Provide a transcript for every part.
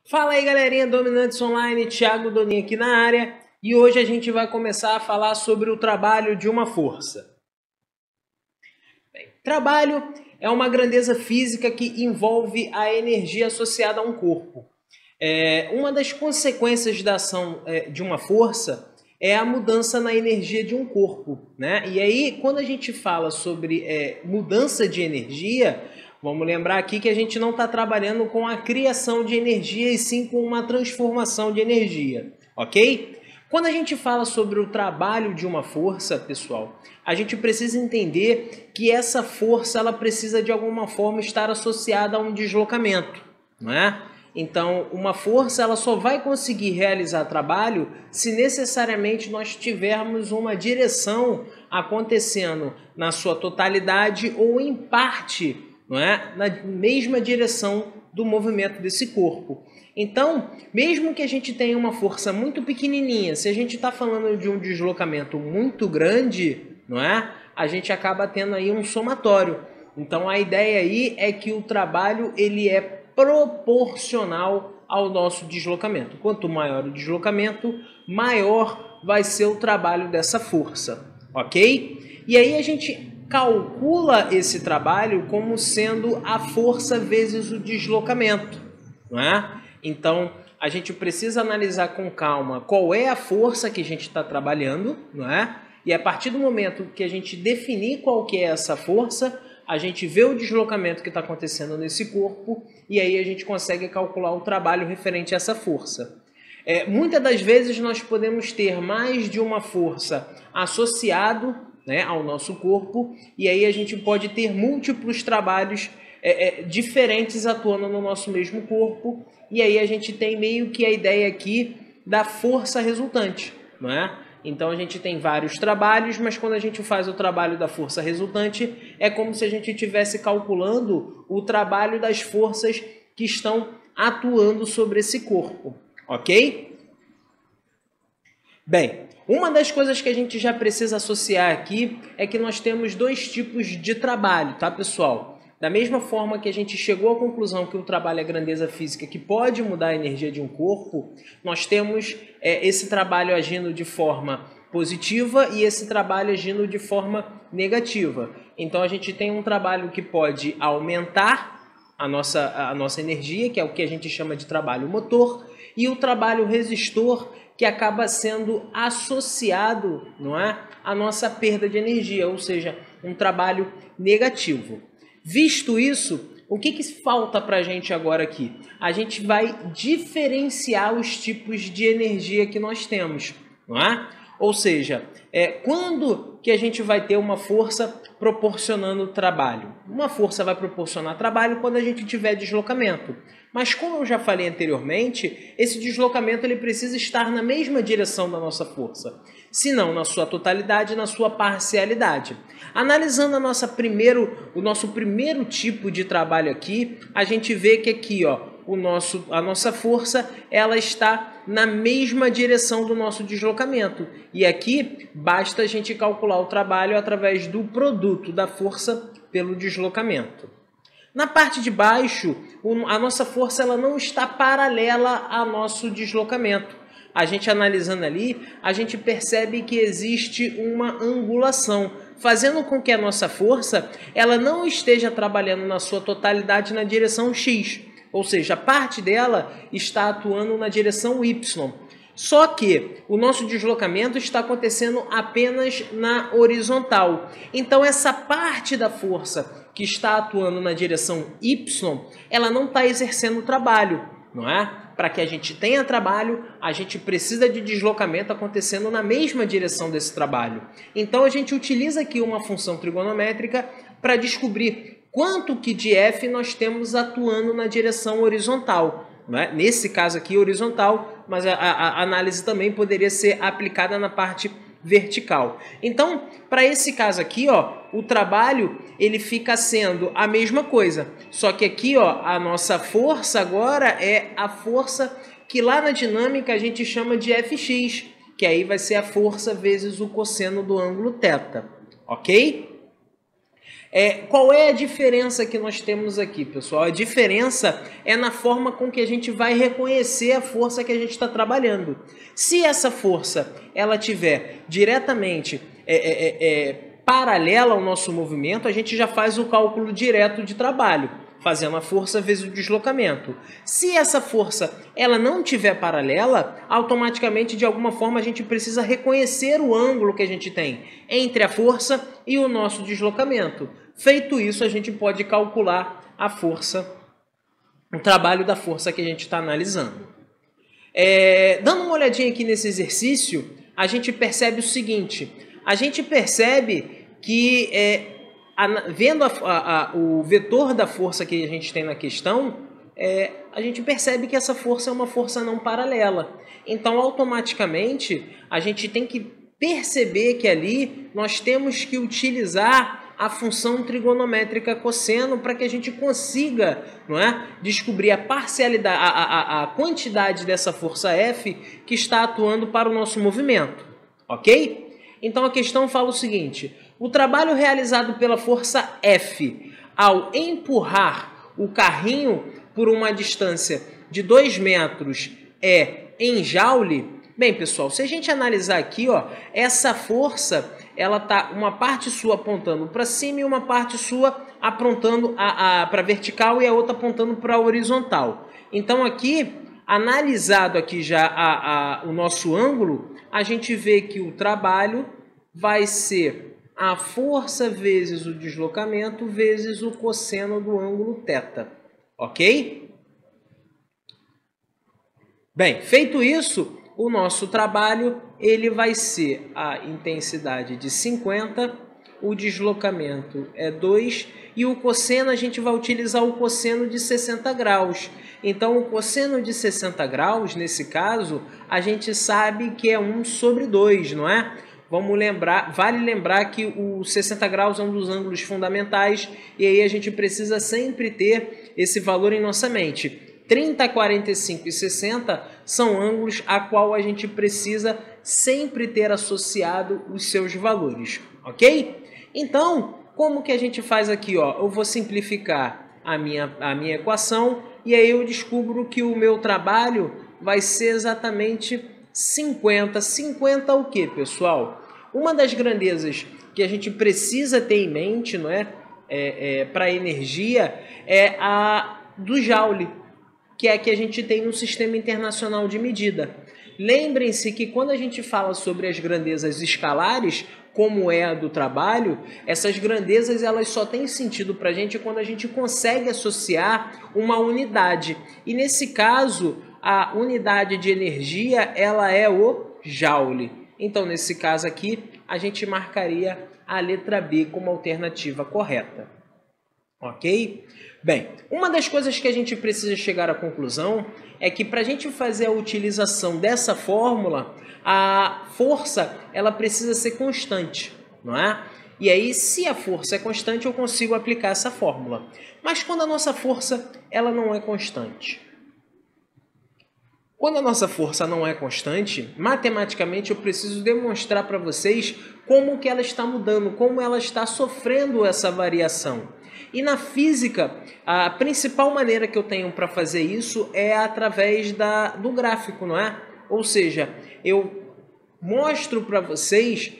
Fala aí, galerinha Dominantes Online, Thiago Doninho aqui na área, e hoje a gente vai começar a falar sobre o trabalho de uma força. Bem, trabalho é uma grandeza física que envolve a energia associada a um corpo. Uma das consequências da ação de uma força é a mudança na energia de um corpo, né? E aí, quando a gente fala sobre mudança de energia, vamos lembrar aqui que a gente não está trabalhando com a criação de energia e sim com uma transformação de energia, ok? Quando a gente fala sobre o trabalho de uma força, pessoal, a gente precisa entender que essa força ela precisa de alguma forma estar associada a um deslocamento, não é? Então, uma força ela só vai conseguir realizar trabalho se necessariamente nós tivermos uma direção acontecendo na sua totalidade ou em parte, não é? Na mesma direção do movimento desse corpo. Então, mesmo que a gente tenha uma força muito pequenininha, se a gente está falando de um deslocamento muito grande, não é? A gente acaba tendo aí um somatório. Então, a ideia aí é que o trabalho ele é proporcional ao nosso deslocamento. Quanto maior o deslocamento, maior vai ser o trabalho dessa força, ok? E aí a gente calcula esse trabalho como sendo a força vezes o deslocamento, não é? Então, a gente precisa analisar com calma qual é a força que a gente está trabalhando, não é? E a partir do momento que a gente definir qual que é essa força, a gente vê o deslocamento que está acontecendo nesse corpo e aí a gente consegue calcular o trabalho referente a essa força. Muitas das vezes nós podemos ter mais de uma força associado, né, ao nosso corpo e aí a gente pode ter múltiplos trabalhos diferentes atuando no nosso mesmo corpo e aí a gente tem meio que a ideia aqui da força resultante, não é? Então a gente tem vários trabalhos, mas quando a gente faz o trabalho da força resultante, é como se a gente estivesse calculando o trabalho das forças que estão atuando sobre esse corpo, ok? Bem, uma das coisas que a gente já precisa associar aqui é que nós temos dois tipos de trabalho, tá, pessoal? Da mesma forma que a gente chegou à conclusão que o trabalho é grandeza física que pode mudar a energia de um corpo, nós temos esse trabalho agindo de forma positiva e esse trabalho agindo de forma negativa. Então a gente tem um trabalho que pode aumentar a nossa energia, que é o que a gente chama de trabalho motor, e o trabalho resistor, que acaba sendo associado, não é, à nossa perda de energia, ou seja, um trabalho negativo. Visto isso, o que falta para a gente agora aqui? A gente vai diferenciar os tipos de energia que nós temos, não é? Ou seja, quando que a gente vai ter uma força proporcionando trabalho? Uma força vai proporcionar trabalho quando a gente tiver deslocamento. Mas como eu já falei anteriormente, esse deslocamento ele precisa estar na mesma direção da nossa força, se não na sua totalidade, na sua parcialidade. Analisando o nosso primeiro tipo de trabalho aqui, a gente vê que aqui, ó, a nossa força ela está na mesma direção do nosso deslocamento. E aqui basta a gente calcular o trabalho através do produto da força pelo deslocamento. Na parte de baixo, a nossa força ela não está paralela ao nosso deslocamento. A gente analisando ali, a gente percebe que existe uma angulação, fazendo com que a nossa força ela não esteja trabalhando na sua totalidade na direção X. Ou seja, parte dela está atuando na direção Y. Só que o nosso deslocamento está acontecendo apenas na horizontal. Então, essa parte da força que está atuando na direção Y, ela não está exercendo trabalho, não é? Para que a gente tenha trabalho, a gente precisa de deslocamento acontecendo na mesma direção desse trabalho. Então, a gente utiliza aqui uma função trigonométrica para descobrir quanto que de F nós temos atuando na direção horizontal. Né? Nesse caso aqui, horizontal, mas a análise também poderia ser aplicada na parte vertical. Então, para esse caso aqui, ó, o trabalho ele fica sendo a mesma coisa, só que aqui, ó, a nossa força agora é a força que lá na dinâmica a gente chama de Fx, que aí vai ser a força vezes o cosseno do ângulo θ, ok? Qual é a diferença que nós temos aqui, pessoal? A diferença é na forma com que a gente vai reconhecer a força que a gente está trabalhando. Se essa força ela tiver diretamente paralela ao nosso movimento, a gente já faz o cálculo direto de trabalho, fazendo a força vezes o deslocamento. Se essa força ela não tiver paralela, automaticamente, de alguma forma, a gente precisa reconhecer o ângulo que a gente tem entre a força e o nosso deslocamento. Feito isso, a gente pode calcular a força, o trabalho da força que a gente está analisando. Dando uma olhadinha aqui nesse exercício, a gente percebe o seguinte: a gente percebe que vendo o vetor da força que a gente tem na questão, a gente percebe que essa força é uma força não paralela. Então, automaticamente, a gente tem que perceber que ali nós temos que utilizar a função trigonométrica cosseno para que a gente consiga, descobrir a parcialidade, a quantidade dessa força F que está atuando para o nosso movimento. Ok? Então, a questão fala o seguinte: o trabalho realizado pela força F ao empurrar o carrinho por uma distância de 2 metros em joule. Bem, pessoal, se a gente analisar aqui, essa força, ela tá uma parte sua apontando para cima e uma parte sua apontando para vertical e a outra apontando para horizontal. Então, aqui, analisado aqui já o nosso ângulo, a gente vê que o trabalho vai ser a força vezes o deslocamento vezes o cosseno do ângulo θ. Ok? Bem, feito isso, o nosso trabalho ele vai ser a intensidade de 50, o deslocamento é 2 e o cosseno a gente vai utilizar o cosseno de 60 graus. Então, o cosseno de 60 graus, nesse caso, a gente sabe que é 1 sobre 2, não é? Vale lembrar que o 60 graus é um dos ângulos fundamentais e aí a gente precisa sempre ter esse valor em nossa mente. 30, 45 e 60 são ângulos a qual a gente precisa sempre ter associado os seus valores, ok? Então, como que a gente faz aqui? Eu vou simplificar a minha equação e aí eu descubro que o meu trabalho vai ser exatamente 50. 50 o que, pessoal? Uma das grandezas que a gente precisa ter em mente, não é? Para a energia é a do joule, que é a que a gente tem no Sistema Internacional de Medida. Lembrem-se que quando a gente fala sobre as grandezas escalares, como é a do trabalho, essas grandezas elas só têm sentido para a gente quando a gente consegue associar uma unidade. E nesse caso, a unidade de energia ela é o joule. Então, nesse caso aqui, a gente marcaria a letra B como alternativa correta. Ok? Bem, uma das coisas que a gente precisa chegar à conclusão é que para a gente fazer a utilização dessa fórmula, a força ela precisa ser constante, não é? E aí, se a força é constante, eu consigo aplicar essa fórmula. Mas quando a nossa força ela não é constante? Quando a nossa força não é constante, matematicamente eu preciso demonstrar para vocês como que ela está mudando, como ela está sofrendo essa variação. E na física, a principal maneira que eu tenho para fazer isso é através do gráfico, não é? Ou seja, eu mostro para vocês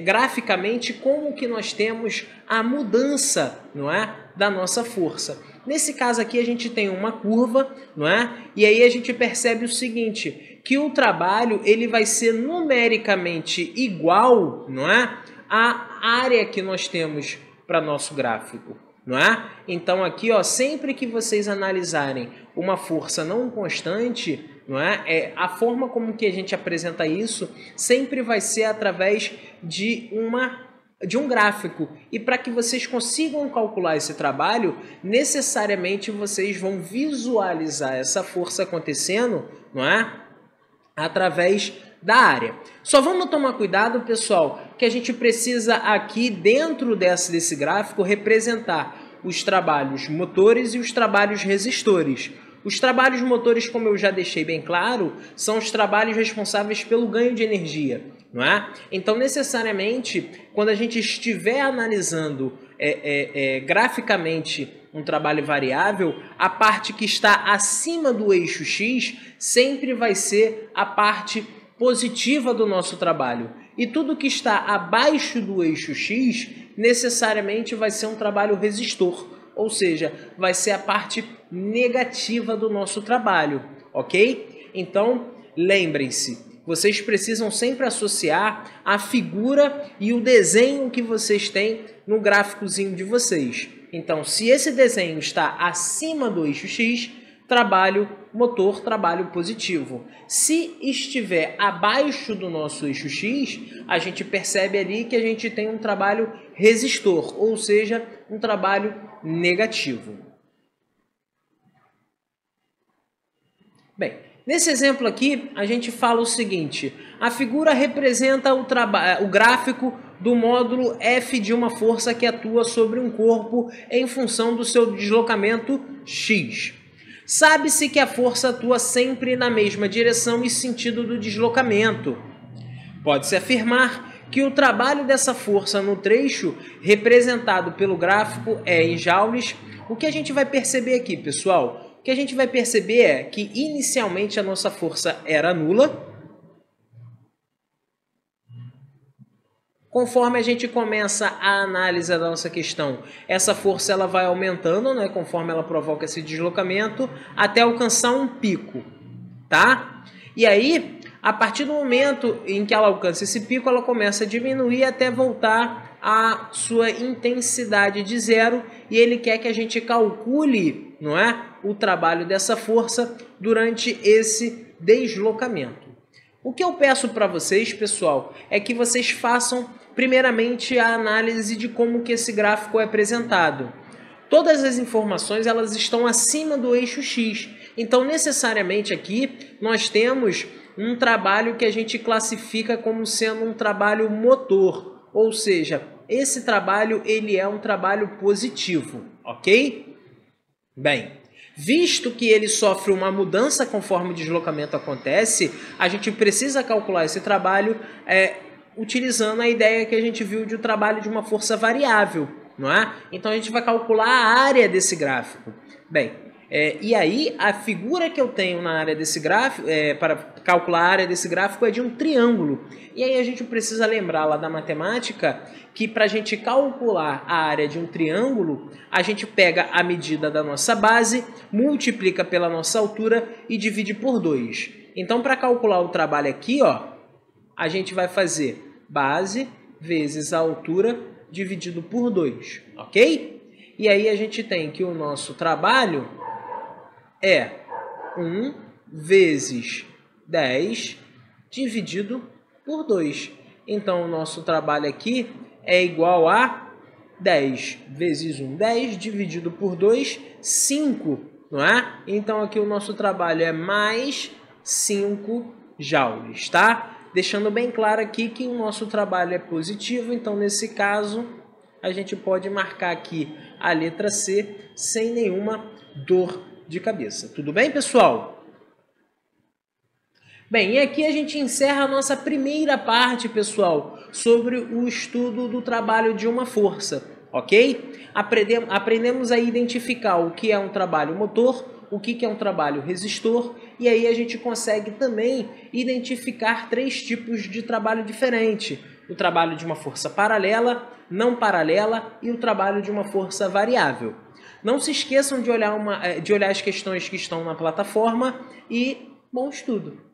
graficamente como que nós temos a mudança, não é, da nossa força. Nesse caso aqui a gente tem uma curva, não é? E aí a gente percebe o seguinte, que o trabalho ele vai ser numericamente igual, não é, à área que nós temos para nosso gráfico, não é? Então aqui, sempre que vocês analisarem uma força não constante, não é? A forma como que a gente apresenta isso sempre vai ser através de um gráfico. E para que vocês consigam calcular esse trabalho, necessariamente vocês vão visualizar essa força acontecendo, não é? Através da área. Só vamos tomar cuidado, pessoal, que a gente precisa aqui dentro desse gráfico representar os trabalhos motores e os trabalhos resistores. Os trabalhos motores, como eu já deixei bem claro, são os trabalhos responsáveis pelo ganho de energia. não é? Então, necessariamente, quando a gente estiver analisando graficamente um trabalho variável, a parte que está acima do eixo X sempre vai ser a parte positiva do nosso trabalho. E tudo que está abaixo do eixo X necessariamente vai ser um trabalho resistor, ou seja, vai ser a parte negativa do nosso trabalho, ok? Então, lembrem-se, vocês precisam sempre associar a figura e o desenho que vocês têm no gráficozinho de vocês. Então, se esse desenho está acima do eixo X, trabalho motor, trabalho positivo. Se estiver abaixo do nosso eixo X, a gente percebe ali que a gente tem um trabalho resistor, ou seja, um trabalho negativo. Bem, nesse exemplo aqui, a gente fala o seguinte: a figura representa o gráfico do módulo F de uma força que atua sobre um corpo em função do seu deslocamento X. Sabe-se que a força atua sempre na mesma direção e sentido do deslocamento. Pode-se afirmar que o trabalho dessa força no trecho representado pelo gráfico é em joules. O que a gente vai perceber aqui, pessoal? O que a gente vai perceber é que inicialmente a nossa força era nula. Conforme a gente começa a análise da nossa questão, essa força ela vai aumentando, né, conforme ela provoca esse deslocamento, até alcançar um pico, tá? E aí, a partir do momento em que ela alcança esse pico, ela começa a diminuir até voltar à sua intensidade de zero, e ele quer que a gente calcule, não é, o trabalho dessa força durante esse deslocamento. O que eu peço para vocês, pessoal, é que vocês façam primeiramente a análise de como que esse gráfico é apresentado. Todas as informações elas estão acima do eixo X. Então, necessariamente aqui nós temos um trabalho que a gente classifica como sendo um trabalho motor, ou seja, esse trabalho ele é um trabalho positivo, ok? Bem, visto que ele sofre uma mudança conforme o deslocamento acontece, a gente precisa calcular esse trabalho utilizando a ideia que a gente viu de um trabalho de uma força variável, não é? Então a gente vai calcular a área desse gráfico. Bem, e aí a figura que eu tenho na área desse gráfico, para calcular a área desse gráfico é de um triângulo. E aí a gente precisa lembrar lá da matemática que para a gente calcular a área de um triângulo, a gente pega a medida da nossa base, multiplica pela nossa altura e divide por 2. Então, para calcular o trabalho aqui, ó, a gente vai fazer base vezes a altura dividido por 2, ok? E aí a gente tem que o nosso trabalho é 1 vezes 10 dividido por 2. Então, o nosso trabalho aqui é igual a 10 vezes 1, 10 dividido por 2, 5, não é? Então, aqui o nosso trabalho é mais 5 joules, tá? Deixando bem claro aqui que o nosso trabalho é positivo, então, nesse caso, a gente pode marcar aqui a letra C sem nenhuma dor de cabeça. Tudo bem, pessoal? Bem, e aqui a gente encerra a nossa primeira parte, pessoal, sobre o estudo do trabalho de uma força, ok? Aprendemos a identificar o que é um trabalho motor, o que é um trabalho resistor, e aí a gente consegue também identificar 3 tipos de trabalho diferente. O trabalho de uma força paralela, não paralela e o trabalho de uma força variável. Não se esqueçam de olhar as questões que estão na plataforma e bom estudo!